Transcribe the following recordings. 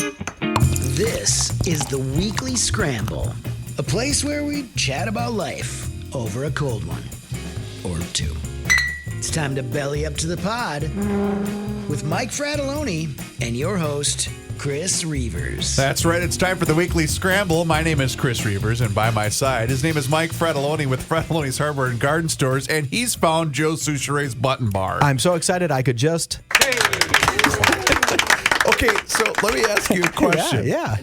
This is the Weekly Scramble, a place where we chat about life over a cold one or two. It's time to belly up to the pod with Mike Fratelloni and your host, Chris Reuvers. That's right. It's time for the Weekly Scramble. My name is Chris Reuvers, and by my side, his name is Mike Fratelloni with Fratelloni's Hardware and Garden Stores, and he's found Joe Souchere's Button Bar. I'm so excited I could just... Okay, so let me ask you a question. Yeah.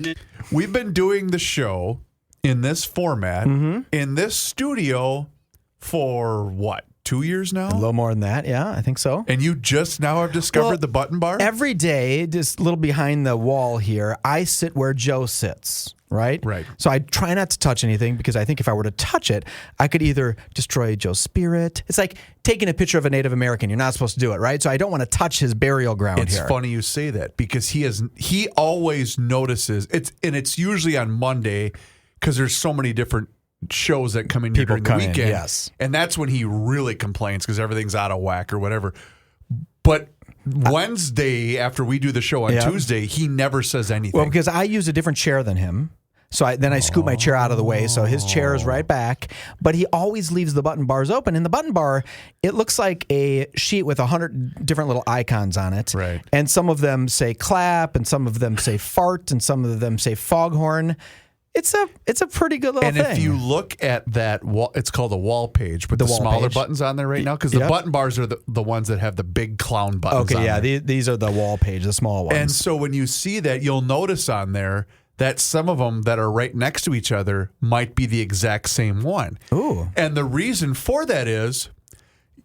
We've been doing the show in this format, in this studio for what, 2 years now? A little more than that, yeah, I think so. And you just now have discovered the Button Bar? Every day, just a little behind the wall here, I sit where Joe sits, right? Right. So I try not to touch anything because I think if I were to touch it, I could either destroy Joe's spirit. It's like taking a picture of a Native American. You're not supposed to do it, right? So I don't want to touch his burial ground here. It's funny you say that because he always notices, it's usually on Monday because there's so many different shows that come in here during the weekend. Yes. And that's when he really complains because everything's out of whack or whatever. But Wednesday, after we do the show on Tuesday, he never says anything. Well, because I use a different chair than him. So I scoop my chair out of the way, so his chair is right back. But he always leaves the button bars open. And the button bar, it looks like a sheet with 100 different little icons on it. Right. And some of them say clap, and some of them say fart, and some of them say foghorn. It's a pretty good little thing. And if you look at that wall, it's called a wall page with the smaller page. buttons on there right now because the button bars are the ones that have the big clown buttons on there. These are the wall page, the small ones. And so when you see that, you'll notice on there that some of them that are right next to each other might be the exact same one. Ooh. And the reason for that is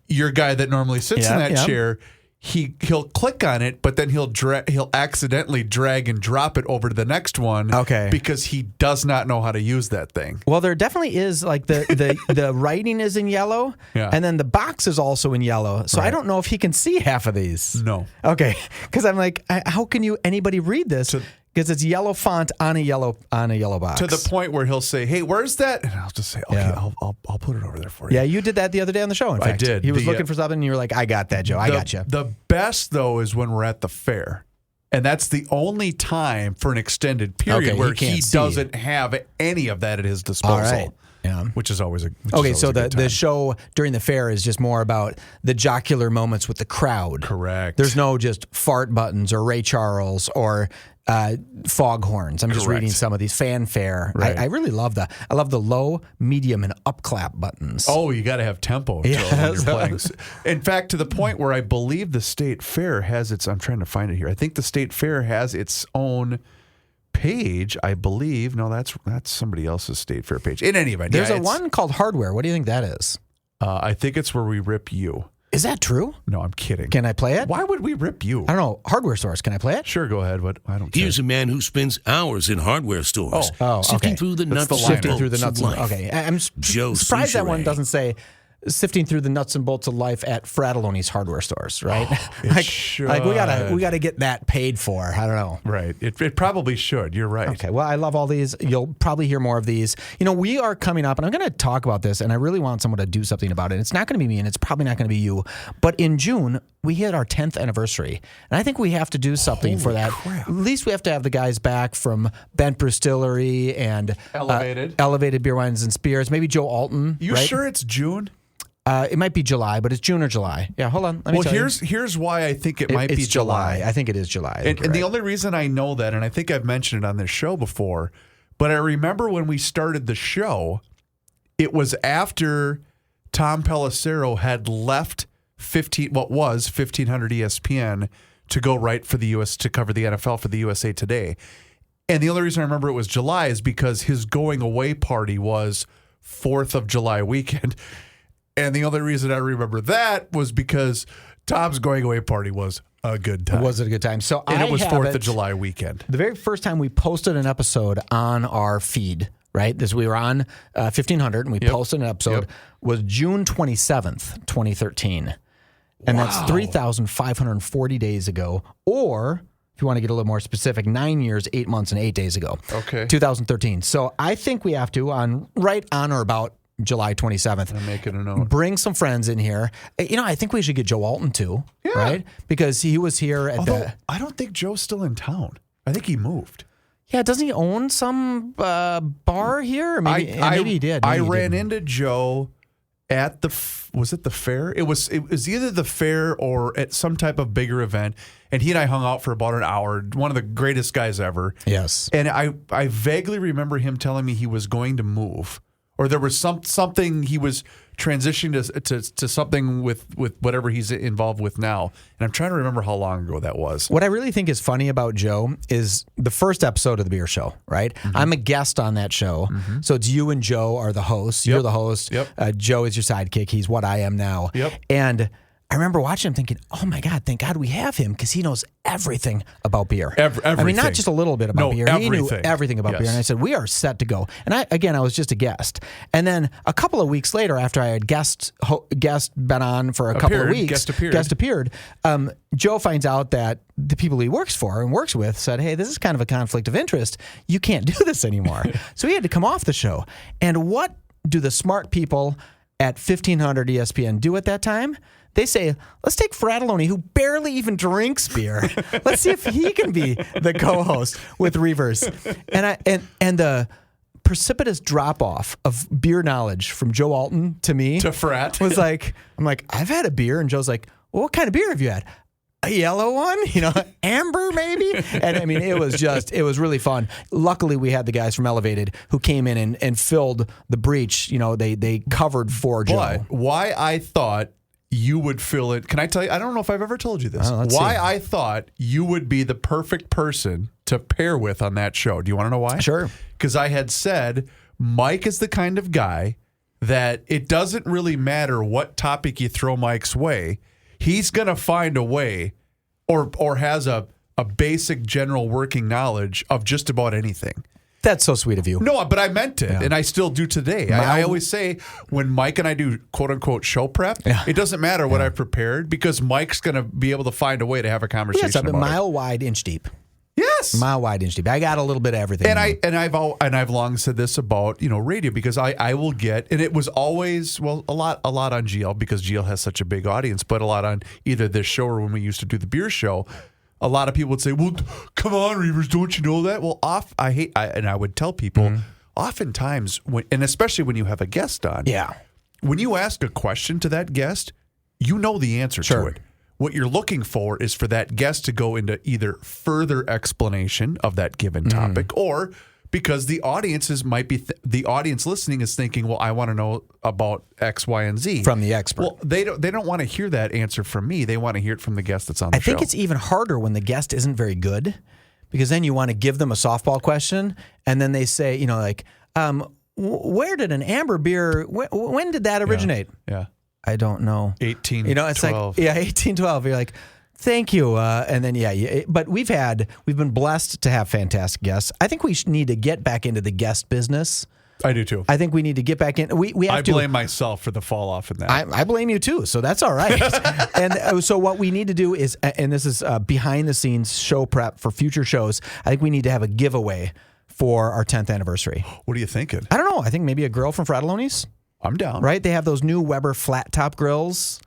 your guy that normally sits in that chair, he'll click on it, but then he'll accidentally drag and drop it over to the next one. Okay. Because he does not know how to use that thing. Well, there definitely is, like, the writing is in yellow, and then the box is also in yellow. So I don't know if he can see half of these. No. Okay. Because I'm like, how can anybody read this? Because it's yellow font on a yellow box. To the point where he'll say, "Hey, where's that?" And I'll just say, "Okay, I'll put it over there for you." Yeah, you did that the other day on the show. In fact, I did. He was looking for something, and you were like, "I got that, Joe. I got you." The best though is when we're at the fair, and that's the only time for an extended period where he doesn't have any of that at his disposal. All right. Yeah. Which is always a so good time. the show during the fair is just more about the jocular moments with the crowd. Correct. There's no just fart buttons or Ray Charles or foghorns. I'm just reading some of these fanfare. Right. I really love that. I love the low, medium, and up clap buttons. Oh, you got to have tempo when you're playing. In fact, to the point where I believe the state fair has its. I'm trying to find it here. I think the state fair has its own page, I believe. No, that's somebody else's state fair page. In any event, there's one called Hardware. What do you think that is? I think it's where we rip you. Is that true? No, I'm kidding. Can I play it? Why would we rip you? I don't know. Hardware stores. Can I play it? Sure, go ahead. But I don't care. Here's a man who spends hours in hardware stores, sifting through the nuts nuts. of life. Okay, I'm Joe surprised that one Souchere. doesn't say sifting through the nuts and bolts of life at Fratelloni's hardware stores, right? Should. Like we gotta get that paid for. I don't know. Right. It probably should. You're right. Okay. Well, I love all these. You'll probably hear more of these. You know, we are coming up, and I'm going to talk about this, and I really want someone to do something about it. It's not going to be me, and it's probably not going to be you. But in June, we hit our 10th anniversary, and I think we have to do something for that. Crap. At least we have to have the guys back from Bent Distillery and Elevated Beer, Wines, and Spirits. Maybe Joe Alton. You right? sure it's June? It might be July, but it's June or July. Yeah, hold on. Let me tell you. Here's why I think it might be July. I think it is July. And the only reason I know that, and I think I've mentioned it on this show before, but I remember when we started the show, it was after Tom Pelissero had left 1500 ESPN to go write for the US, to cover the NFL for the USA Today. And the only reason I remember it was July is because his going away party was 4th of July weekend. And the only reason I remember that was because Tom's going away party was a good time. Was it a good time? So and it was 4th of July weekend. The very first time we posted an episode on our feed, right? We were on 1500 and we posted an episode, was June 27th, 2013. And that's 3,540 days ago. Or, if you want to get a little more specific, 9 years, 8 months, and 8 days ago. Okay. 2013. So I think we have to, right on or about July 27th. I'm making a note. Bring some friends in here. You know, I think we should get Joe Alton too, right? Because he was here at Although, I don't think Joe's still in town. I think he moved. Yeah, doesn't he own some bar here? Or maybe he did. I ran into Joe at was it the fair? It was either the fair or at some type of bigger event, and he and I hung out for about an hour. One of the greatest guys ever. Yes. And I vaguely remember him telling me he was going to move, or there was something he was transitioning to something with whatever he's involved with now. And I'm trying to remember how long ago that was. What I really think is funny about Joe is the first episode of the beer show, right? Mm-hmm. I'm a guest on that show. Mm-hmm. So it's you and Joe are the hosts. You're the host. Yep. Joe is your sidekick. He's what I am now. Yep. And I remember watching him thinking, oh my God, thank God we have him because he knows everything about beer. Everything. I mean, not just a little bit about beer. Everything. He knew everything about beer. And I said, we are set to go. And I was just a guest. And then a couple of weeks later, after I had guest been on for a couple of weeks, guest appeared, Joe finds out that the people he works for and works with said, hey, this is kind of a conflict of interest. You can't do this anymore. So he had to come off the show. And what do the smart people at 1500 ESPN do at that time? They say, let's take Fratelloni, who barely even drinks beer. Let's see if he can be the co-host with Reuvers. And the precipitous drop-off of beer knowledge from Joe Alton to me to Frat was like, I'm like, I've had a beer. And Joe's like, well, what kind of beer have you had? A yellow one, amber maybe. And I mean, it was really fun. Luckily, we had the guys from Elevated who came in and filled the breach. They covered for Joe. But why I thought you would fill it. Can I tell you? I don't know if I've ever told you this. Why I thought you would be the perfect person to pair with on that show. Do you want to know why? Sure. Because I had said Mike is the kind of guy that it doesn't really matter what topic you throw Mike's way. He's going to find a way or has a basic general working knowledge of just about anything. That's so sweet of you. No, but I meant it, and I still do today. I always say when Mike and I do quote-unquote show prep, it doesn't matter what I've prepared because Mike's going to be able to find a way to have a conversation about it. Mile wide, inch deep. Yes. Mile wide, inch deep. I got a little bit of everything. And I've long said this about radio because I will get, and it was always a lot on GL because GL has such a big audience, but a lot on either this show or when we used to do the beer show. A lot of people would say, well, come on, Reuvers, don't you know that? Well, I would tell people, oftentimes, and especially when you have a guest on, when you ask a question to that guest, you know the answer to it. What you're looking for is for that guest to go into either further explanation of that given topic or because the audiences might be the audience listening is thinking, well, I want to know about X, Y, and Z from the expert. Well, they don't want to hear that answer from me. They want to hear it from the guest that's on the show. I think it's even harder when the guest isn't very good because then you want to give them a softball question and then they say, where did an amber beer? When did that originate? Yeah. I don't know. 1812. It's like 1812. You're like, thank you. And then but we've been blessed to have fantastic guests. I think we need to get back into the guest business. I do too. I think we need to get back in. I blame myself for the fall off in that. I blame you too. So that's all right. And so what we need to do is, and this is behind the scenes show prep for future shows. I think we need to have a giveaway for our 10th anniversary. What are you thinking? I don't know. I think maybe a grill from Fratelloni's. I'm down. Right? They have those new Weber flat top grills.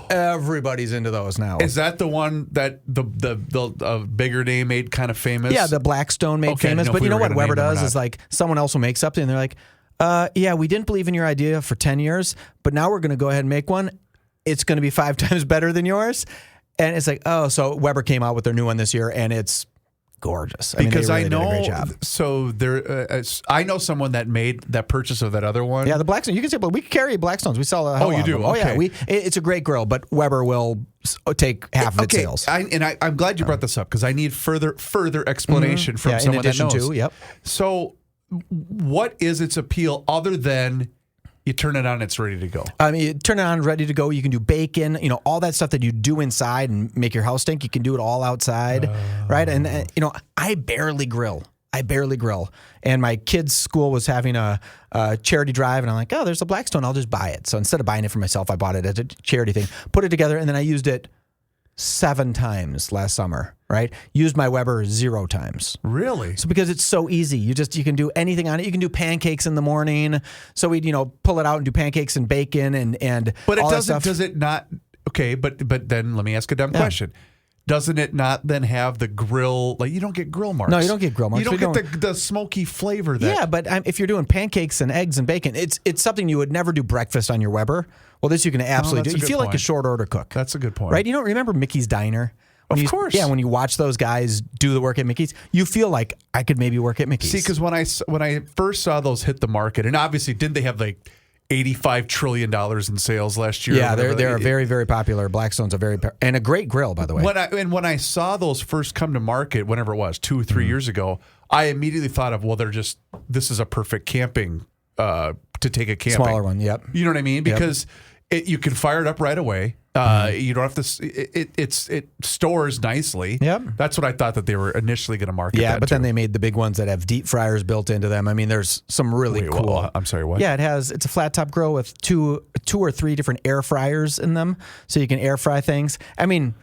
Everybody's into those now. Is that the one that the bigger name made kind of famous? Yeah, the Blackstone made famous. But you know what Weber does is like someone else will make something and they're like, we didn't believe in your idea for 10 years, but now we're going to go ahead and make one. It's going to be 5 times better than yours. And it's like, so Weber came out with their new one this year and it's gorgeous. Because I know, did a great job. So there, I know someone that made that purchase of that other one. Yeah, the Blackstone. You can say, but we carry Blackstones. We sell a hell you do? Them. Okay. Oh yeah, it's a great grill, but Weber will take half of its sales. I'm glad you brought this up because I need further explanation from someone that knows. In addition to, yep. So, what is its appeal other than you turn it on, it's ready to go? You turn it on, ready to go. You can do bacon, all that stuff that you do inside and make your house stink. You can do it all outside, right? And, I barely grill. And my kid's school was having a charity drive, and I'm like, there's a Blackstone. I'll just buy it. So instead of buying it for myself, I bought it as a charity thing, put it together, and then I used it 7 times last summer, right? Used my Weber 0 times. Really? So because it's so easy. You can do anything on it. You can do pancakes in the morning. So we'd, pull it out and do pancakes and bacon and But all it doesn't, that stuff. does it not? Okay, but then let me ask a dumb question. doesn't it not then have the grill? Like, you don't get grill marks. No, you don't get grill marks. You don't get the smoky flavor. Yeah, but if you're doing pancakes and eggs and bacon, it's something you would never do breakfast on your Weber. Well, this you can absolutely do. You feel like a short order cook. That's a good point. Right? You don't remember Mickey's Diner? Of course. Yeah, when you watch those guys do the work at Mickey's, you feel like I could maybe work at Mickey's. See, because when I first saw those hit the market, and obviously didn't they have like $85 trillion in sales last year? Yeah, they're very, very popular. Blackstone's and a great grill, by the way. When I saw those first come to market, whenever it was, 2 or 3 years ago, I immediately thought of, well, this is a perfect camping to take a camping. Smaller one, yep. You know what I mean? Because you can fire it up right away. You don't have to. It stores nicely. Yep. That's what I thought that they were initially going to market. Yeah, that but too. then they made the big ones that have deep fryers built into them. I mean, there's some really cool. Well, I'm sorry, what? Yeah, it's a flat top grill with two or three different air fryers in them, so you can air fry things. I mean,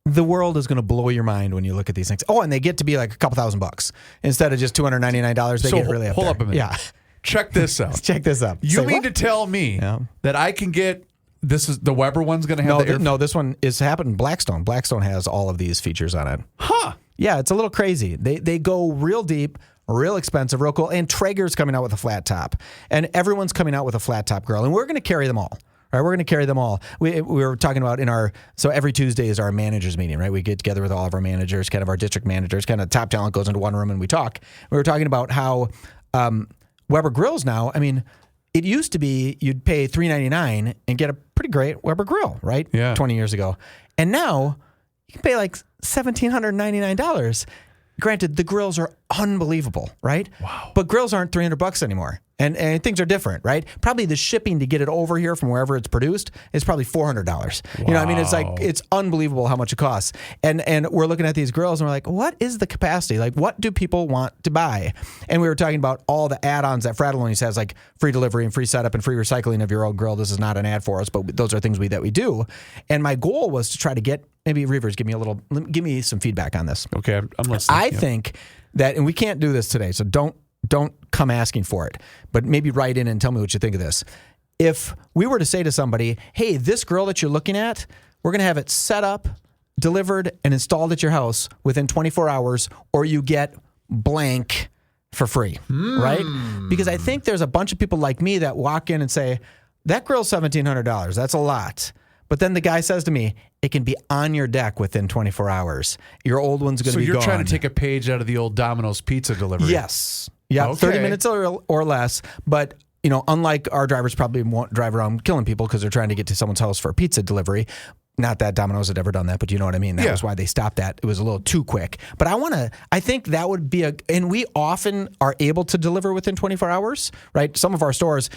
the world is going to blow your mind when you look at these things. Oh, and they get to be like a couple $1,000 instead of just $299. They get really up there. Hold up a minute. Yeah, check this out. Check this out. You mean to tell me that I can get? This is the Weber one's going to have no, this one is happening. Blackstone has all of these features on it. Huh. Yeah, it's a little crazy. They go real deep, real expensive, real cool. And Traeger's coming out with a flat top. And everyone's coming out with a flat top grill. And we're going to carry them all. Right, we're going to carry them all. We were talking about so every Tuesday is our managers meeting, right? We get together with all of our managers, kind of our district managers, kind of top talent goes into one room and we talk. We were talking about how Weber grills now, I mean, it used to be you'd pay $399 and get a pretty great Weber grill, right? Yeah. 20 years ago. And now you can pay like $1,799. Granted, the grills are unbelievable, right? Wow. But grills aren't $300 anymore. And things are different, right? Probably the shipping to get it over here from wherever it's produced is probably $400. Wow. You know, I mean, it's unbelievable how much it costs. And we're looking at these grills and we're like, what is the capacity? Like, what do people want to buy? And we were talking about all the add-ons that Fratelloni's has, like free delivery and free setup and free recycling of your old grill. This is not an ad for us, but those are things that we do. And my goal was to try to get, maybe Reuvers, give me some feedback on this. Okay, I'm listening. I think that, and we can't do this today, so don't come asking for it, but maybe write in and tell me what you think of this. If we were to say to somebody, hey, this grill that you're looking at, we're going to have it set up, delivered, and installed at your house within 24 hours, or you get blank for free, right? Because I think there's a bunch of people like me that walk in and say, that grill's $1,700. That's a lot. But then the guy says to me, it can be on your deck within 24 hours. Your old one's going to be gone. So you're trying to take a page out of the old Domino's pizza delivery. Yes. Yeah, Okay. 30 minutes or less. But, you know, unlike our drivers probably won't drive around killing people because they're trying to get to someone's house for a pizza delivery. Not that Domino's had ever done that, but you know what I mean? That was why they stopped that. It was a little too quick. But I think that would be and we often are able to deliver within 24 hours, right? Some of our stores,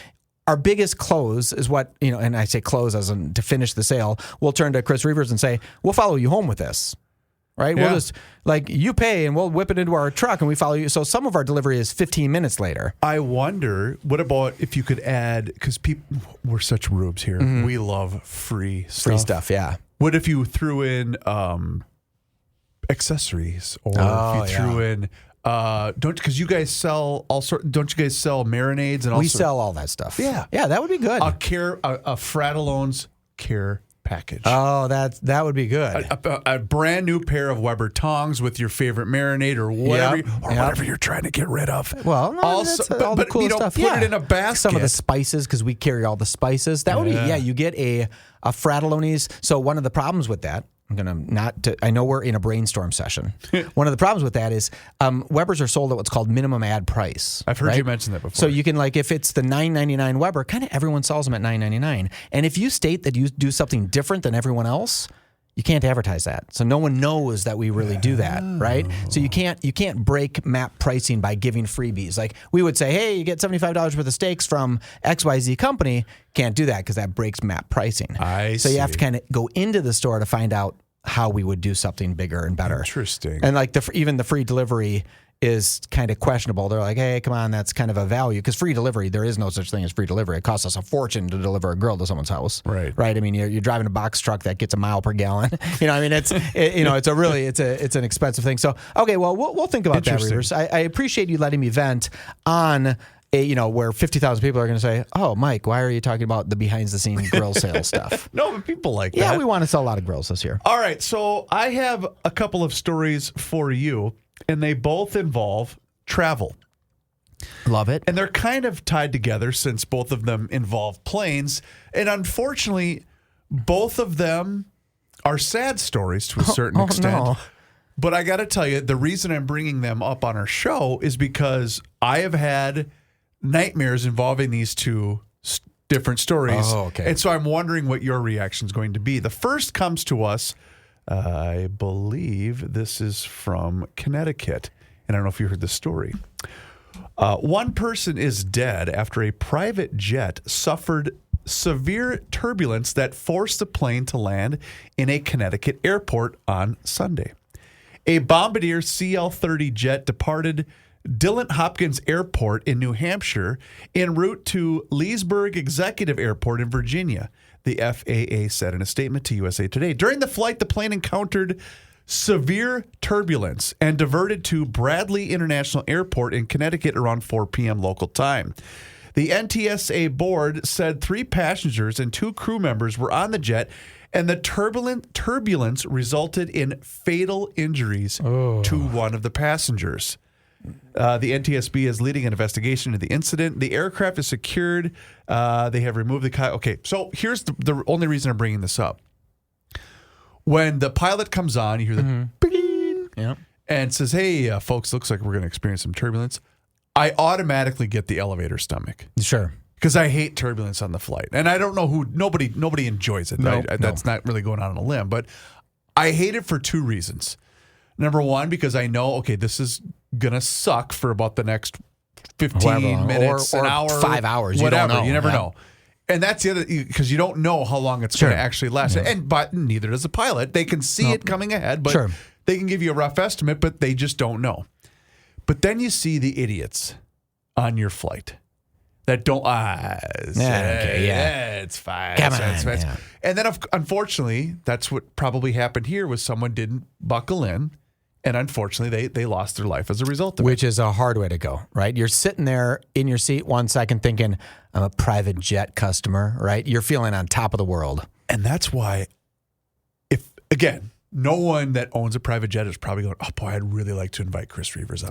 our biggest close is what, you know, and I say close as in to finish the sale, we'll turn to Chris Reuvers and say, we'll follow you home with this. Right? Yeah. We'll just, like, you pay and we'll whip it into our truck and we follow you. So some of our delivery is 15 minutes later. I wonder, what about if you could add, because we're such rubes here. Mm-hmm. We love free stuff. Free stuff, yeah. What if you threw in accessories, or if you threw in, because you guys sell don't you guys sell marinades and all? We sell all that stuff. Yeah. Yeah, that would be good. A Frattellone's care package. Oh, that would be good. A brand new pair of Weber tongs with your favorite marinade or whatever, whatever you're trying to get rid of. Well, no, also, that's all the cool stuff. Put it in a basket. Some of the spices, because we carry all the spices. That would be, you get a Fratelloni's. So one of the problems with that, I know we're in a brainstorm session. One of the problems with that is Webers are sold at what's called minimum ad price. I've heard you mention that before. So you can, like, if it's the $9.99 Weber, kind of everyone sells them at $9.99. And if you state that you do something different than everyone else, you can't advertise that. So no one knows that we really do that, right? So you can't break MAP pricing by giving freebies. Like, we would say, hey, you get $75 worth of steaks from XYZ company. Can't do that because that breaks MAP pricing. So you have to kind of go into the store to find out how we would do something bigger and better. Interesting. And like even the free delivery is kind of questionable. They're like, hey, come on, that's kind of a value. Because free delivery, there is no such thing as free delivery. It costs us a fortune to deliver a grill to someone's house. Right. I mean, you're driving a box truck that gets a mile per gallon. You know, I mean, it's an expensive thing. So, okay, well, we'll think about that, Reuvers. I appreciate you letting me vent on where 50,000 people are going to say, "Oh, Mike, why are you talking about the behind-the-scenes grill sales stuff?" No, but people like that. Yeah, we want to sell a lot of grills this year. All right, so I have a couple of stories for you, and they both involve travel. Love it. And they're kind of tied together since both of them involve planes. And unfortunately, both of them are sad stories to a certain extent. No. But I got to tell you, the reason I'm bringing them up on our show is because I have had nightmares involving these two different stories. Oh, okay. And so I'm wondering what your reaction is going to be. The first comes to us, I believe this is from Connecticut. And I don't know if you heard the story. One person is dead after a private jet suffered severe turbulence that forced the plane to land in a Connecticut airport on Sunday. A Bombardier CL-30 jet departed Dillon Hopkins Airport in New Hampshire en route to Leesburg Executive Airport in Virginia, the FAA said in a statement to USA Today. During the flight, the plane encountered severe turbulence and diverted to Bradley International Airport in Connecticut around 4 p.m. local time. The NTSA board said 3 passengers and 2 crew members were on the jet, and the turbulence resulted in fatal injuries to one of the passengers. The NTSB is leading an investigation into the incident. The aircraft is secured. They have removed the... Okay, so here's the only reason I'm bringing this up. When the pilot comes on, you hear the bing, and says, "Hey, folks, looks like we're going to experience some turbulence." I automatically get the elevator stomach. Sure. Because I hate turbulence on the flight. And I don't know who, nobody enjoys it. That's not really going out on a limb. But I hate it for 2 reasons. Number one, because I know, okay, this is going to suck for about the next 15 minutes, or an hour. 5 hours. Whatever. You don't know. You never know. And that's the other, because you don't know how long it's going to actually last. Yeah. But neither does the pilot. They can see it coming ahead, but they can give you a rough estimate, but they just don't know. But then you see the idiots on your flight that don't, it's fine. It's fine. Yeah. And then, unfortunately, that's what probably happened here was someone didn't buckle in. And unfortunately, they lost their life as a result of Which is a hard way to go, right? You're sitting there in your seat 1 second thinking, I'm a private jet customer, right? You're feeling on top of the world. And that's why, again, no one that owns a private jet is probably going, "Oh, boy, I'd really like to invite Chris Reuvers on."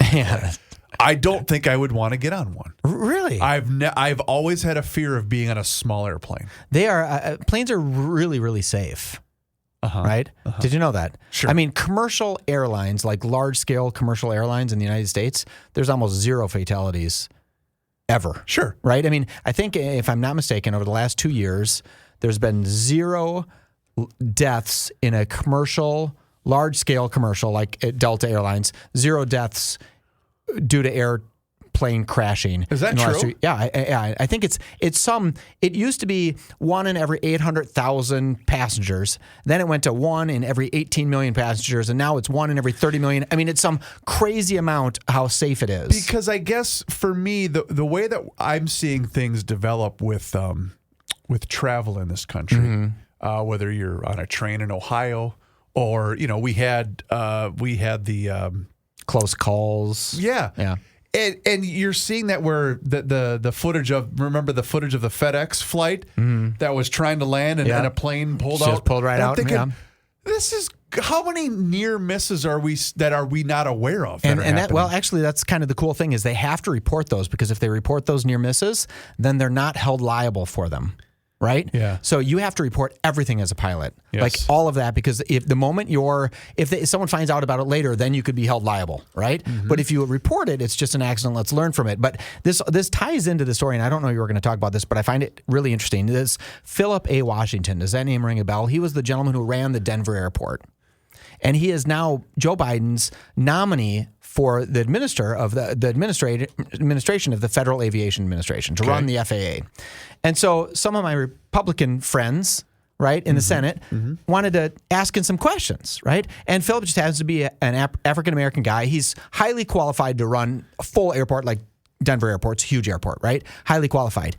I don't think I would want to get on one. Really? I've always had a fear of being on a small airplane. They are planes are really, really safe. Right? Did you know that? Sure. I mean, commercial airlines, like large-scale commercial airlines in the United States, there's almost 0 fatalities ever. Sure. Right? I mean, I think, if I'm not mistaken, over the last 2 years, there's been 0 deaths in a commercial, large-scale commercial, like at Delta Airlines, 0 deaths due to airplane crashing. Is that true? I think it used to be 1 in every 800,000 passengers. Then it went to 1 in every 18 million passengers. And now it's 1 in every 30 million. I mean, it's some crazy amount how safe it is. Because I guess for me, the way that I'm seeing things develop with travel in this country, whether you're on a train in Ohio or, we had the close calls. Yeah. And you're seeing that where the footage of, remember the footage of the FedEx flight that was trying to land and then a plane pulled out? Just pulled right out. Thinking, this is, how many near misses are we not aware of? Actually, that's kind of the cool thing is they have to report those, because if they report those near misses, then they're not held liable for them. Right? Yeah. So you have to report everything as a pilot, yes. like all of that, because if someone finds out about it later, then you could be held liable, right? Mm-hmm. But if you report it, it's just an accident. Let's learn from it. But this ties into the story, and I don't know you were going to talk about this, but I find it really interesting. This Philip A. Washington, does that name ring a bell? He was the gentleman who ran the Denver airport. And he is now Joe Biden's nominee for the administration of the Federal Aviation Administration to run the FAA. And so some of my Republican friends, right, in the Senate wanted to ask him some questions, right? And Philip just happens to be an African-American guy. He's highly qualified to run a full airport like Denver Airport's a huge airport, right? Highly qualified.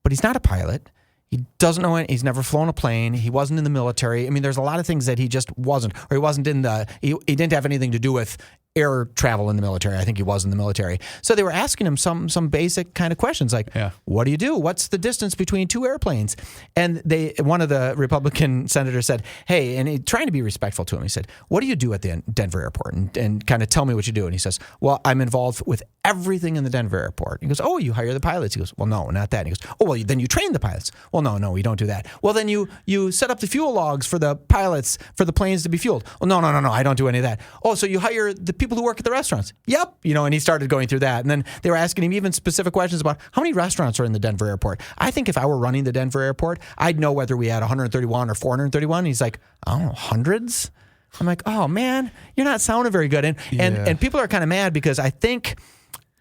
But he's not a pilot. He doesn't know it. He's never flown a plane. He wasn't in the military. I mean, there's a lot of things that he just wasn't, or he wasn't in he didn't have anything to do with air travel in the military. I think he was in the military. So they were asking him some basic kind of questions like, what do you do? What's the distance between two airplanes? And one of the Republican senators said, hey, and he trying to be respectful to him, he said, what do you do at the Denver airport? And kind of tell me what you do. And he says, well, I'm involved with everything in the Denver airport. He goes, oh, you hire the pilots? He goes, well, no, not that. And he goes, oh, well, then you train the pilots. Well, no, we don't do that. Well, then you set up the fuel logs for the pilots for the planes to be fueled. Well, no, I don't do any of that. Oh, so you hire the people who work at the restaurants? Yep. And he started going through that. And then they were asking him even specific questions about how many restaurants are in the Denver airport. I think if I were running the Denver airport, I'd know whether we had 131 or 431. And he's like, I don't know, hundreds? I'm like, oh, man, you're not sounding very good. And people are kind of mad because I think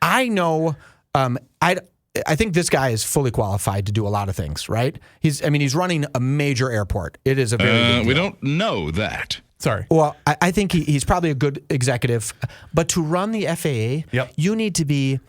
I know I think this guy is fully qualified to do a lot of things, right? He's running a major airport. It is a very big deal. We don't know that. Sorry. Well, I think he's probably a good executive, but to run the FAA, you need to be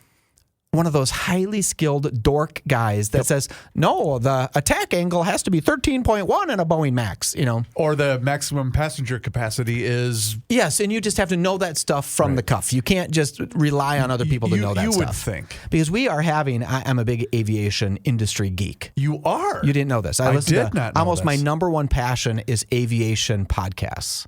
one of those highly skilled dork guys that says, no, the attack angle has to be 13.1 in a Boeing Max, Or the maximum passenger capacity is... Yes, and you just have to know that stuff from the cuff. You can't just rely on other people to know that stuff. You would think. Because we are I'm a big aviation industry geek. You are? You didn't know this. I did not know almost this. My number one passion is aviation podcasts.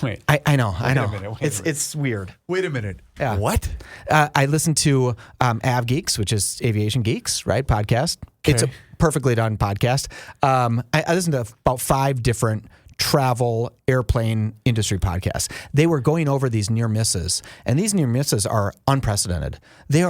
Wait. I know. Wait a minute. It's weird. Wait a minute. Yeah. What? I listen to Av Geeks, which is Aviation Geeks, right? Podcast. Okay. It's a perfectly done podcast. I listen to about 5 different travel airplane industry podcasts. They were going over these near misses, and these near misses are unprecedented. We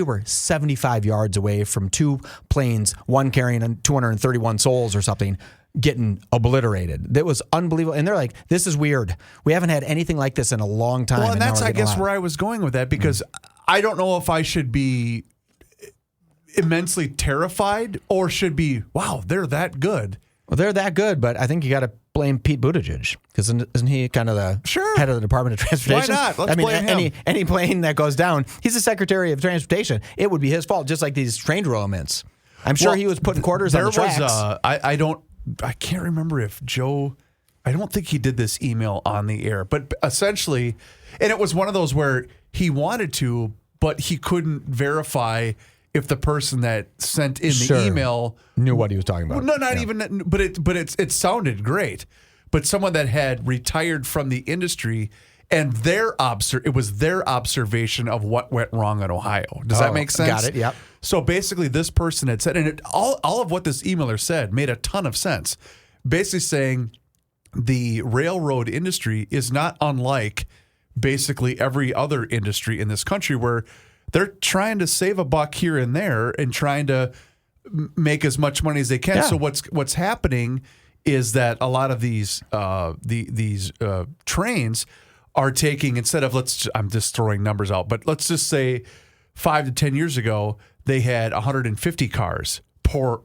were 75 yards away from 2 planes, one carrying 231 souls or something, getting obliterated. That was unbelievable. And they're like, this is weird. We haven't had anything like this in a long time. Well, and that's, I guess, where I was going with that, because I don't know if I should be immensely terrified or should be, wow, they're that good. Well, they're that good, but I think you got to blame Pete Buttigieg, because isn't he kind of the head of the Department of Transportation? Why not? Let's blame him. Any plane that goes down, he's the Secretary of Transportation. It would be his fault, just like these train derailments. I'm sure he was putting quarters on the tracks. I can't remember if Joe, I don't think he did this email on the air, but essentially, and it was one of those where he wanted to, but he couldn't verify if the person that sent in the email knew what he was talking about. No, not even, but it sounded great. But someone that had retired from the industry, and it was their observation of what went wrong in Ohio. Does that make sense? Got it. Yep. So basically, this person had said, and all of what this emailer said made a ton of sense. Basically saying the railroad industry is not unlike basically every other industry in this country, where they're trying to save a buck here and there and trying to make as much money as they can. Yeah. So what's happening is that a lot of these trains are taking, instead of I'm just throwing numbers out, but let's just say 5 to 10 years ago, they had 150 cars per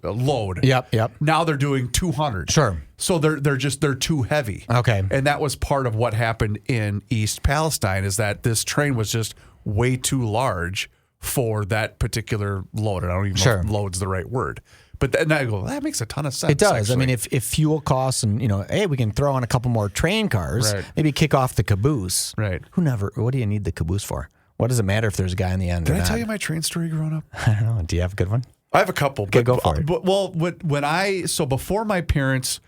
load. Yep. Now they're doing 200. Sure. So they're too heavy. Okay. And that was part of what happened in East Palestine, is that this train was just way too large for that particular load. And I don't even know if load's the right word. But then I go, that makes a ton of sense. It does. Actually. I mean, if fuel costs and, hey, we can throw on a couple more train cars, maybe kick off the caboose. Right. What do you need the caboose for? What does it matter if there's a guy in the end? Did I tell you my train story growing up? I don't know. Do you have a good one? I have a couple. Okay, go for it. But before my parents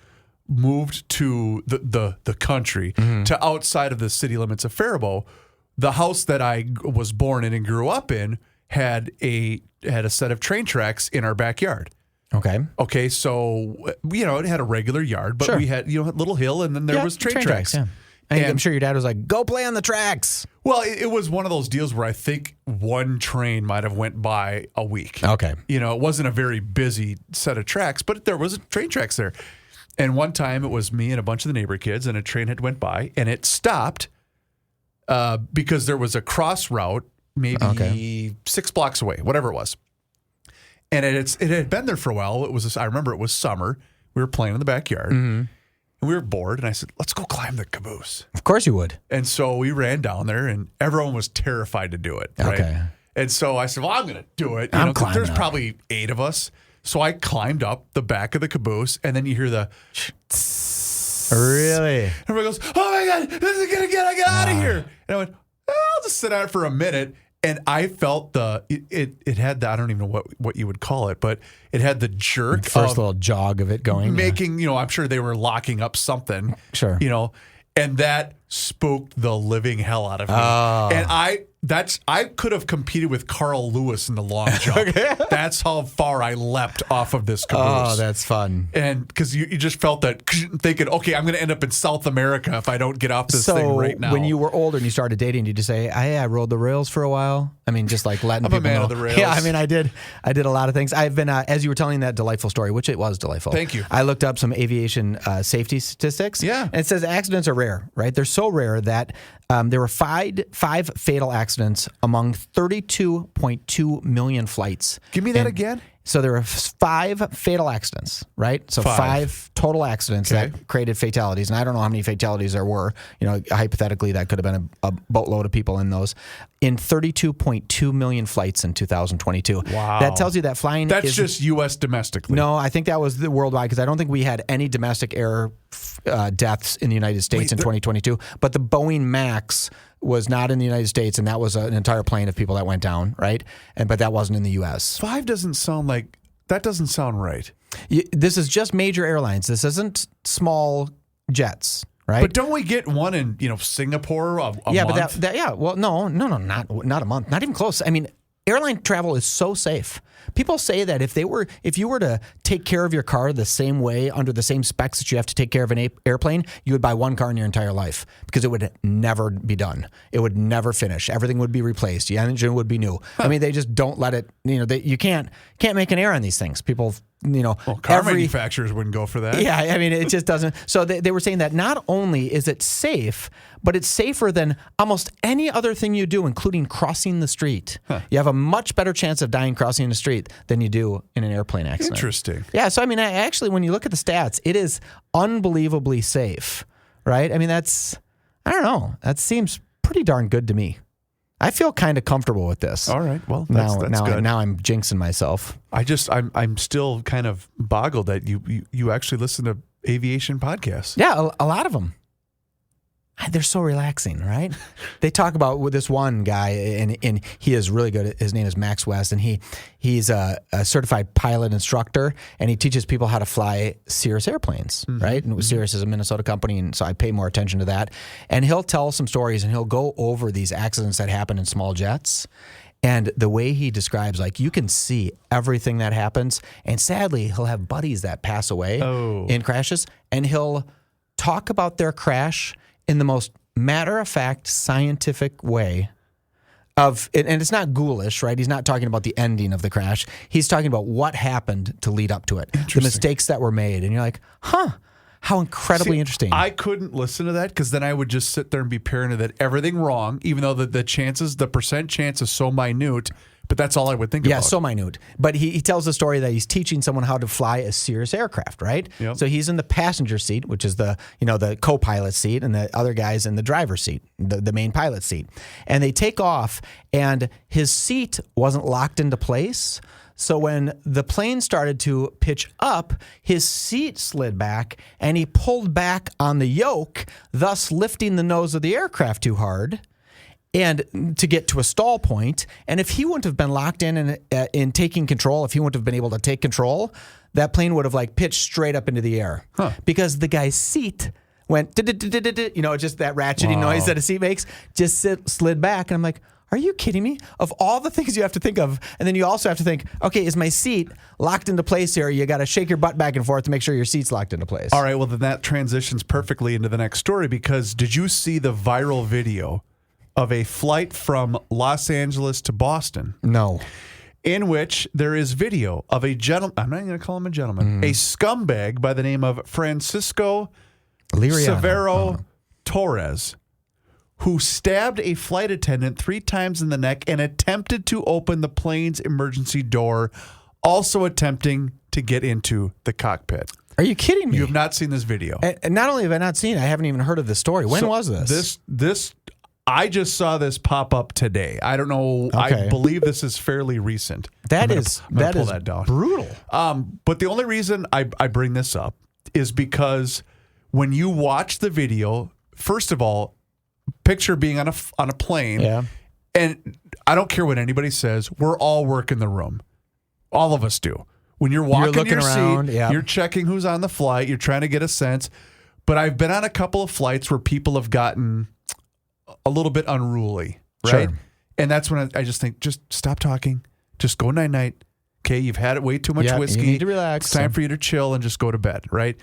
moved to the country, to outside of the city limits of Faribault, the house that I was born in and grew up in had a set of train tracks in our backyard. Okay. So, it had a regular yard, but we had, a little hill, and then there was train tracks. Yeah. And I'm sure your dad was like, go play on the tracks. Well, it was one of those deals where I think one train might have went by a week. Okay. It wasn't a very busy set of tracks, but there was train tracks there. And one time it was me and a bunch of the neighbor kids, and a train had went by, and it stopped because there was a cross route, maybe 6 blocks away, whatever it was. And it had been there for a while. I remember it was summer. We were playing in the backyard. Mm-hmm. And we were bored, and I said, let's go climb the caboose. Of course you would. And so we ran down there, and everyone was terrified to do it. Right? Okay. And so I said, well, I'm going to do it. There's probably 8 of us. So I climbed up the back of the caboose, and then you hear the Really? Everybody goes, oh my God, this is going to get out of here. And I went, I'll just sit out for a minute. And I felt it had the, I don't even know what you would call it, but it had the jerk. First little jog of it going. Making, I'm sure they were locking up something. Sure. And that spooked the living hell out of me. And I could have competed with Carl Lewis in the long jump. Okay. That's how far I leapt off of this caboose. Oh, that's fun. And because you just felt that thinking, okay, I'm going to end up in South America if I don't get off this thing right now. When you were older and you started dating, did you say, hey, I rode the rails for a while? I mean, just like letting I'm people a man know. of the rails. Yeah, I mean, I did a lot of things. I've been, as you were telling that delightful story, which it was delightful. Thank you. I looked up some aviation safety statistics. Yeah. And it says accidents are rare, right? They're so rare that there were five fatal accidents among 32.2 million flights. Give me that again. So there were 5 fatal accidents, right? So 5 total accidents that created fatalities. And I don't know how many fatalities there were. Hypothetically, that could have been a boatload of people in those. In 32.2 million flights in 2022. Wow. That tells you that flying That's just U.S. domestically. No, I think that was the worldwide because I don't think we had any domestic air deaths in the United States in 2022. But the Boeing Max was not in the United States, and that was an entire plane of people that went down, right? But that wasn't in the U.S. 5 doesn't sound right. This is just major airlines. This isn't small jets, right? But don't we get one in Singapore a month? But well, no, not a month, not even close. I mean, airline travel is so safe. People say that if you were to take care of your car the same way under the same specs that you have to take care of an airplane, you would buy one car in your entire life because it would never be done. It would never finish. Everything would be replaced. The engine would be new. I mean, they just don't let it. You can't make an error on these things. People. Car manufacturers wouldn't go for that. Yeah, I mean, it just doesn't. So they were saying that not only is it safe, but it's safer than almost any other thing you do, including crossing the street. Huh. You have a much better chance of dying crossing the street than you do in an airplane accident. Interesting. Yeah, so I mean, actually, when you look at the stats, it is unbelievably safe, right? I mean, I don't know. That seems pretty darn good to me. I feel kind of comfortable with this. All right. Well, that's good. Now I'm jinxing myself. I'm still kind of boggled that you actually listen to aviation podcasts. Yeah, a lot of them. They're so relaxing, right? They talk about with this one guy, and he is really good. His name is Max West, and he's a certified pilot instructor, and he teaches people how to fly Cirrus airplanes, right? And Cirrus is a Minnesota company, and so I pay more attention to that. And he'll tell some stories, and he'll go over these accidents that happen in small jets. And the way he describes, like, you can see everything that happens. And sadly, he'll have buddies that pass away in crashes, and he'll talk about their crash in the most matter-of-fact, scientific way and it's not ghoulish, right? He's not talking about the ending of the crash. He's talking about what happened to lead up to it, the mistakes that were made. And you're like, how incredibly interesting. I couldn't listen to that because then I would just sit there and be paranoid that everything wrong, even though the percent chance is so minute. But that's all I would think about. Yeah, so minute. But he tells the story that he's teaching someone how to fly a Cirrus aircraft, right? Yep. So he's in the passenger seat, which is the co-pilot seat, and the other guy's in the driver's seat, the main pilot seat. And they take off, and his seat wasn't locked into place. So when the plane started to pitch up, his seat slid back, and he pulled back on the yoke, thus lifting the nose of the aircraft too hard. And to get to a stall point, and if he wouldn't have been locked in taking control, if he wouldn't have been able to take control, that plane would have pitched straight up into the air because the guy's seat went, just that ratcheting noise that a seat makes, just slid back. And I'm like, are you kidding me? Of all the things you have to think of, and then you also have to think, okay, is my seat locked into place here? You got to shake your butt back and forth to make sure your seat's locked into place. All right, well, then that transitions perfectly into the next story because did you see the viral video of a flight from Los Angeles to Boston? No. In which there is video of a gentleman, I'm not even going to call him a gentleman, a scumbag by the name of Francisco Severo Torres, who stabbed a flight attendant 3 times in the neck and attempted to open the plane's emergency door, also attempting to get into the cockpit. Are you kidding me? You have not seen this video. And not only have I not seen it, I haven't even heard of this story. When was this? I just saw this pop up today. I don't know. Okay. I believe this is fairly recent. That is down. Brutal. But the only reason I bring this up is because when you watch the video, first of all, picture being on a plane. Yeah. And I don't care what anybody says. We're all working the room. All of us do. When you're walking looking your around, seat, yeah. you're checking who's on the flight. You're trying to get a sense. But I've been on a couple of flights where people have gotten a little bit unruly, right? Sure. And that's when I just think, just stop talking. Just go night-night. Okay, you've had it way too much Yeah, whiskey. you need to relax. It's time for you to chill and just go to bed, right?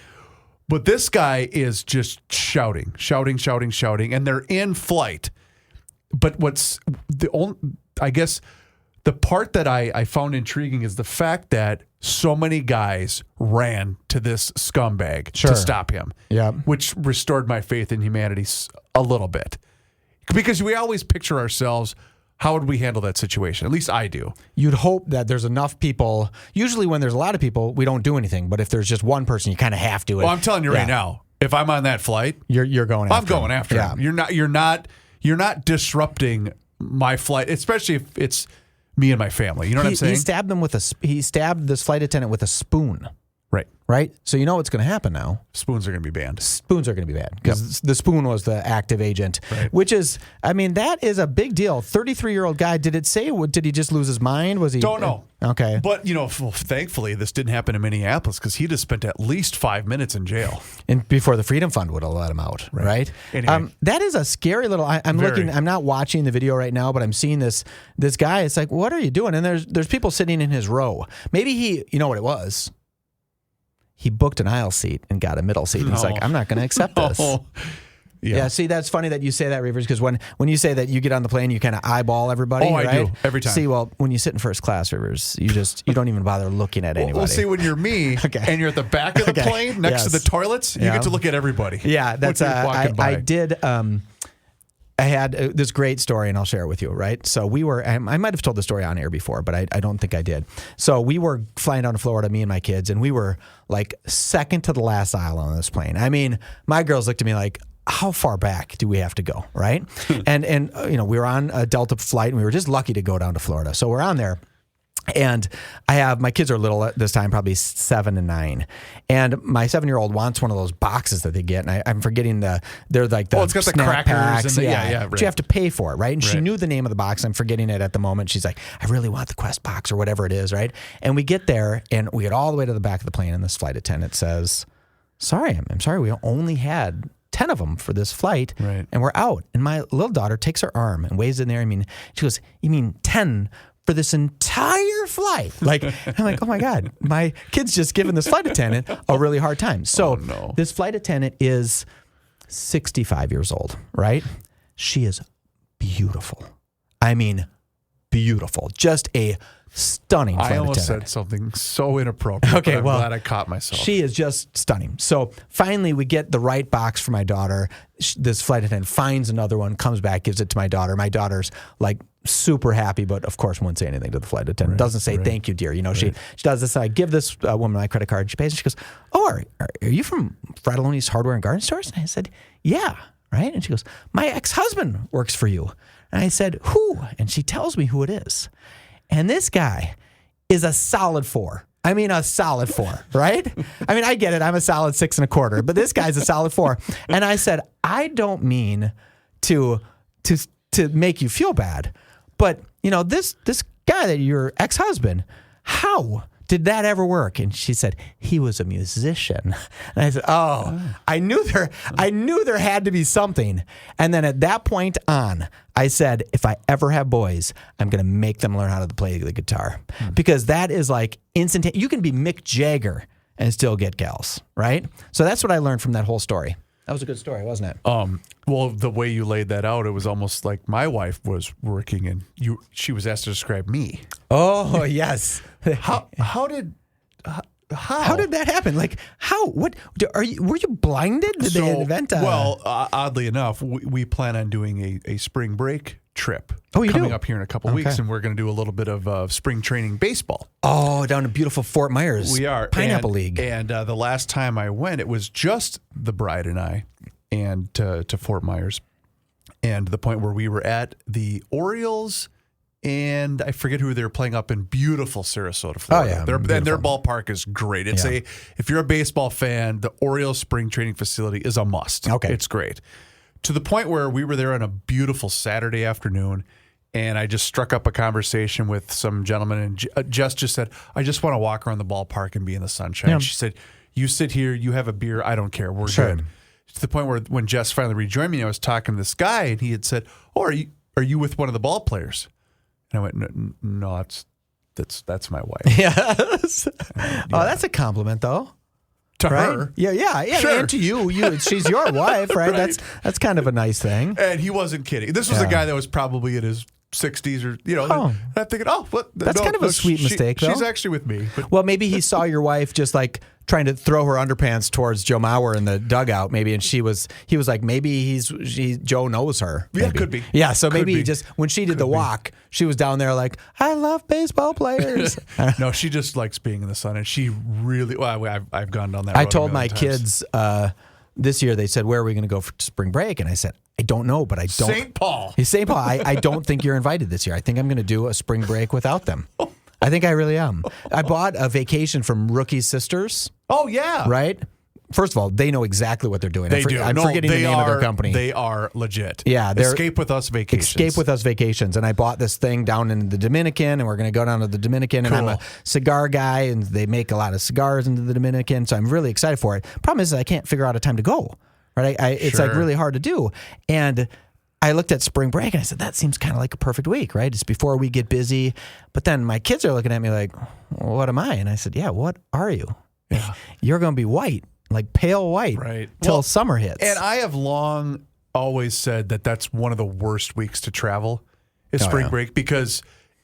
But this guy is just shouting, and they're in flight. But what's the only, I guess, the part that I found intriguing is the fact that so many guys ran to this scumbag Sure. to stop him, Yeah. which restored my faith in humanity a little bit. Because we always picture ourselves, how would we handle that situation? At least I do. You'd hope that there's enough people. Usually when there's a lot of people, we don't do anything. But if there's just one person, you kind of have to. Well, I'm telling you right now, if I'm on that flight, You're going after I'm going him. after Yeah. him. You're not disrupting my flight, especially if it's me and my family. You know what I'm saying? He stabbed this flight attendant with a spoon. Right? So you know what's going to happen now. Spoons are going to be banned. Spoons are going to be banned because the spoon was the active agent, which is, I mean, that is a big deal. 33-year-old guy, did it say, did he just lose his mind? Was he? Don't know. Okay. But, thankfully, this didn't happen in Minneapolis because he'd have spent at least 5 minutes in jail. And before the Freedom Fund would have let him out, right? Anyway. That is a scary little. I'm looking. I'm not watching the video right now, but I'm seeing this guy. It's like, what are you doing? And there's people sitting in his row. Maybe you know what it was. He booked an aisle seat and got a middle seat. And he's like, I'm not going to accept this. Yeah. See, that's funny that you say that, Reuvers, because when you say that you get on the plane, you kind of eyeball everybody. Oh, right? I do every time. See, well, when you sit in first class, Reuvers, you don't even bother looking at anybody. Well, see, when you're me and you're at the back of the plane next to the toilets, you get to look at everybody. Yeah, that's I did. I had this great story, and I'll share it with you, right? So we were, I might have told the story on air before, but I don't think I did. So we were flying down to Florida, me and my kids, and we were like second to the last aisle on this plane. I mean, my girls looked at me like, how far back do we have to go, right? and we were on a Delta flight, and we were just lucky to go down to Florida. So we're on there. And my kids are little at this time, probably 7 and 9. And my 7-year-old wants one of those boxes that they get. And I'm forgetting they're like the it's got the snack crackers packs. and right. But you have to pay for it, right? And she knew the name of the box. I'm forgetting it at the moment. She's like, I really want the Quest box or whatever it is, right? And we get there and we get all the way to the back of the plane and this flight attendant says, I'm sorry, we only had 10 of them for this flight and we're out. And my little daughter takes her arm and waves in there. She goes, you mean 10 for this entire flight? Like, I'm like, oh my God, my kid's just giving this flight attendant a really hard time. So this flight attendant is 65 years old, right? She is beautiful. I mean, beautiful. Just a stunning flight attendant. I almost said something so inappropriate. Okay, but I'm glad I caught myself. She is just stunning. So finally, we get the right box for my daughter. This flight attendant finds another one, comes back, gives it to my daughter. My daughter's like super happy, but of course won't say anything to the flight attendant. Doesn't say thank you, dear. She does this. I give this woman my credit card. She pays. And she goes, "Oh, are you from Fratelloni's Hardware and Garden Stores?" And I said, "Yeah." Right? And she goes, "My ex-husband works for you." And I said, "Who?" And she tells me who it is. And this guy is a solid 4. I mean, a solid 4, right? I mean, I get it. I'm a solid 6 1/4, but this guy's a solid 4. And I said, I don't mean to make you feel bad, but this guy that your ex-husband, how did that ever work? And she said, he was a musician. And I said, I knew there had to be something. And then at that point on, I said, if I ever have boys, I'm going to make them learn how to play the guitar. Because that is like instantaneous. You can be Mick Jagger and still get gals, right? So that's what I learned from that whole story. That was a good story, wasn't it? Well, the way you laid that out, it was almost like my wife was working and she was asked to describe me. Oh, yes. How did that happen? Like, how? What? Were you blinded? Did they invent a... Well, oddly enough, we plan on doing a spring break trip. Oh, you coming do? up here in a couple weeks, and we're going to do a little bit of spring training baseball. Oh, down in beautiful Fort Myers. We are. Pineapple League. And the last time I went, it was just the bride and I, and to Fort Myers, and the point where we were at the Orioles and I forget who they were playing up in beautiful Sarasota, Florida. Their ballpark is great. It's if you're a baseball fan, the Orioles spring training facility is a must. Okay. It's great. To the point where we were there on a beautiful Saturday afternoon, and I just struck up a conversation with some gentleman, and Jess just said, I just want to walk around the ballpark and be in the sunshine. Yeah. She said, you sit here, you have a beer, I don't care, we're Sure. good. To the point where when Jess finally rejoined me, I was talking to this guy, and he had said, oh, are you with one of the ball players? And I went, no, that's my wife. Yes. Oh, that's a compliment, though. To right? her. Yeah. Sure. And to you, she's your wife, right? That's kind of a nice thing. And he wasn't kidding. This was a guy that was probably in his 60s or, and I'm thinking, that's kind of a sweet mistake, though. She's actually with me. But. Well, maybe he saw your wife just like trying to throw her underpants towards Joe Mauer in the dugout, maybe, and he was like, maybe Joe knows her. Maybe. Yeah, could be. Yeah, so Could maybe be. he just, when she did the walk, she was down there like, I love baseball players. No, she just likes being in the sun, and she really, I've gone down that road. I told my kids this year, they said, where are we going to go for spring break? And I said, I don't know, but I don't. St. Paul. St. Paul. I don't think you're invited this year. I think I'm going to do a spring break without them. I think I really am. I bought a vacation from Rookie Sisters. Oh, yeah. Right? First of all, they know exactly what they're doing. They do. I'm forgetting the name of their company. They are legit. Yeah. They're Escape with Us Vacations. Escape with Us Vacations. And I bought this thing down in the Dominican, and we're going to go down to the Dominican. And I'm a cigar guy, and they make a lot of cigars into the Dominican. So I'm really excited for it. Problem is I can't figure out a time to go. Right? It's like really hard to do. And I looked at spring break and I said, that seems kind of like a perfect week, right? It's before we get busy. But then my kids are looking at me like, well, what am I? And I said, yeah, what are you? Yeah. You're going to be white, like pale white, right, till summer hits. And I have long always said that that's one of the worst weeks to travel is spring break, because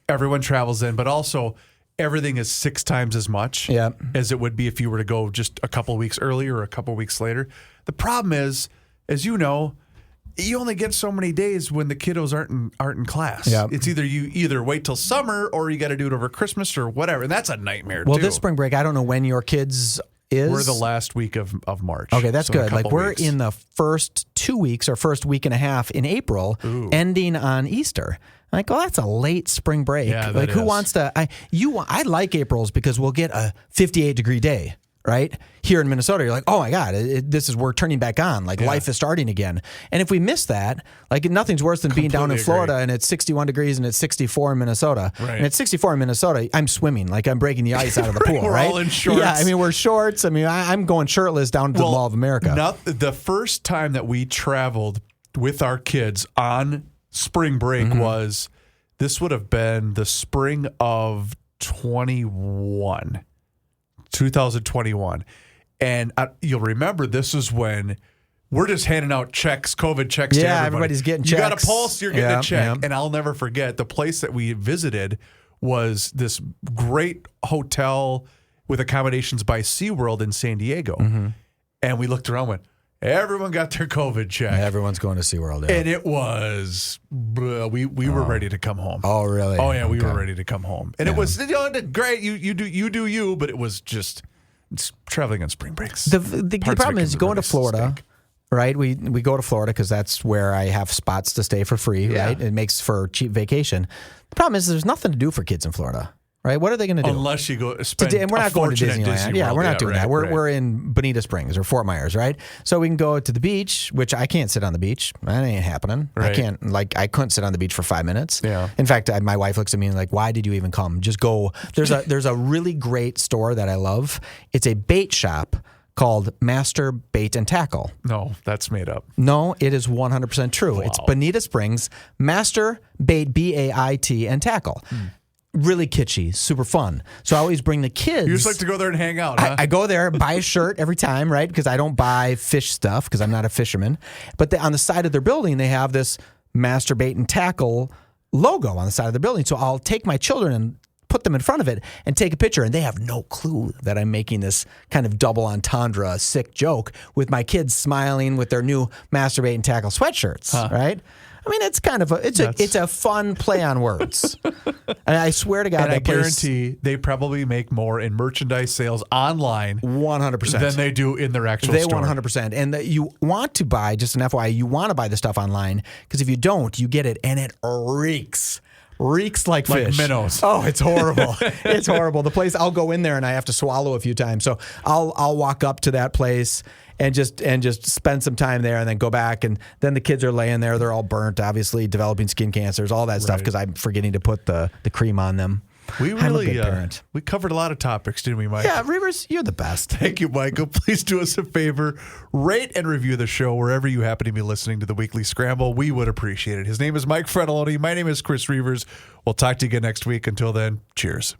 everyone travels in, but also everything is 6 times as much as it would be if you were to go just a couple of weeks earlier or a couple of weeks later. The problem is, as you know, you only get so many days when the kiddos aren't in class. Yeah. It's either wait till summer or you got to do it over Christmas or whatever. And that's a nightmare, well, too. this spring break, I don't know when your kids is. We're the last week of March. Okay, that's so good. Like we're in the first 2 weeks or first week and a half in April, ending on Easter. I'm like, oh, that's a late spring break. Yeah, like who is. wants to? I like April's because we'll get a 58-degree day. Right here in Minnesota, you're like, oh my God, we're turning back on. Like life is starting again. And if we miss that, like nothing's worse than being down in Florida and it's 61 degrees and it's 64 in Minnesota. Right. And it's 64 in Minnesota, I'm swimming, like I'm breaking the ice out of the pool. We're right? all in shorts. Yeah, I mean we're shorts. I mean I'm going shirtless down to the Mall of America. The first time that we traveled with our kids on spring break this would have been the spring of 2021. And you'll remember this is when we're just handing out checks, COVID checks to everybody. Yeah, everybody's getting checks. You got a pulse, you're getting a check. Yeah. And I'll never forget, the place that we visited was this great hotel with accommodations by SeaWorld in San Diego. And we looked around and went, everyone got their COVID check. Everyone's going to SeaWorld. Yeah. And it was, we were ready to come home. Oh, really? Oh, yeah, we were ready to come home. And it was great. You do you, but it was just traveling on spring breaks. The problem is going to Florida, right? We go to Florida because that's where I have spots to stay for free, right? It makes for a cheap vacation. The problem is there's nothing to do for kids in Florida. Right? What are they going to do? Unless you go spend and we're not going to Disneyland. Disney yeah, World. we're not doing that. Right. We're in Bonita Springs or Fort Myers, right? So we can go to the beach, which I can't sit on the beach. That ain't happening. Right. I couldn't sit on the beach for 5 minutes. Yeah. In fact, my wife looks at me like, "Why did you even come? Just go." There's a really great store that I love. It's a bait shop called Master Bait and Tackle. No, that's made up. No, it is 100% true. Wow. It's Bonita Springs, Master Bait, BAIT, and Tackle. Really kitschy, super fun. So I always bring the kids. You just like to go there and hang out, huh? I go there, buy a shirt every time, right? Because I don't buy fish stuff because I'm not a fisherman. But on the side of their building, they have this Master Bait and Tackle logo on the side of the building. So I'll take my children and put them in front of it and take a picture. And they have no clue that I'm making this kind of double entendre, sick joke with my kids smiling with their new Master Bait and Tackle sweatshirts, right? I mean, it's kind of it's a fun play on words. And I swear to God, and I that place, guarantee they probably make more in merchandise sales online 100% than they do in their actual they store. 100%. And you want to buy, just an FYI, you want to buy the stuff online because if you don't, you get it and it reeks. reeks like fish. minnows. Oh, it's horrible. It's horrible. The place, I'll go in there and I have to swallow a few times. So I'll walk up to that place and just spend some time there and then go back. And then the kids are laying there. They're all burnt, obviously, developing skin cancers, all that stuff, because I'm forgetting to put the cream on them. We I'm a really good parent. we covered a lot of topics, didn't we, Mike? Yeah, Reuvers, you're the best. Thank you, Michael. Please do us a favor. Rate and review the show wherever you happen to be listening to the Weekly Scramble. We would appreciate it. His name is Mike Fredoloni. My name is Chris Reuvers. We'll talk to you again next week. Until then, cheers.